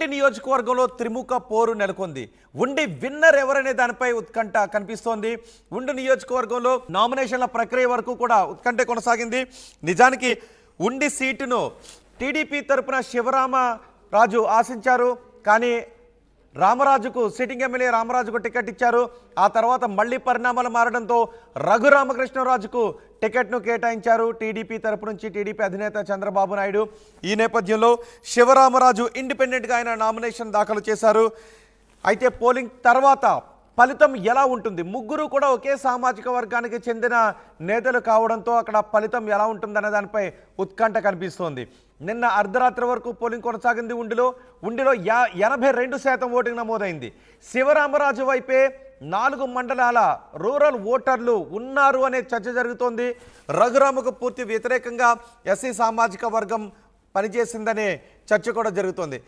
ఉండి నియోజకవర్గంలో త్రిముఖ పోరు నెలకొంది. ఉండి విన్నర్ ఎవరనే దానిపై ఉత్కంఠ కనిపిస్తోంది. ఉండి నియోజకవర్గంలో నామినేషన్ల ప్రక్రియ వరకు కూడా ఉత్కంఠ కొనసాగింది. నిజానికి ఉండి సీటును టీడీపీ తరపున శివరామరాజు ఆశించారు. కానీ రామరాజుకు సిట్టింగ్ ఎమ్మెల్యే రామరాజుకు టికెట్ ఇచ్చారు. ఆ తర్వాత మళ్లీ పరిణామాలు మారడంతో రఘురామకృష్ణరాజుకు టికెట్ను కేటాయించారు టీడీపీ తరపు నుంచి టీడీపీ అధినేత చంద్రబాబు నాయుడు. ఈ నేపథ్యంలో శివరామరాజు ఇండిపెండెంట్గా ఆయన నామినేషన్ దాఖలు చేశారు. అయితే పోలింగ్ తర్వాత ఫలితం ఎలా ఉంటుంది? ముగ్గురు కూడా ఒకే సామాజిక వర్గానికి చెందిన నేతలు కావడంతో అక్కడ ఫలితం ఎలా ఉంటుందనే దానిపై ఉత్కంఠ కనిపిస్తోంది. నిన్న అర్ధరాత్రి వరకు పోలింగ్ కొనసాగింది. ఉండిలో 82% ఓటింగ్ నమోదైంది. శివరామరాజు వైపే 4 మండలాల రూరల్ ఓటర్లు ఉన్నారు అనే చర్చ జరుగుతోంది. రఘురామకు పూర్తి వ్యతిరేకంగా ఎస్సీ సామాజిక వర్గం పనిచేసిందనే చర్చ కూడా జరుగుతోంది.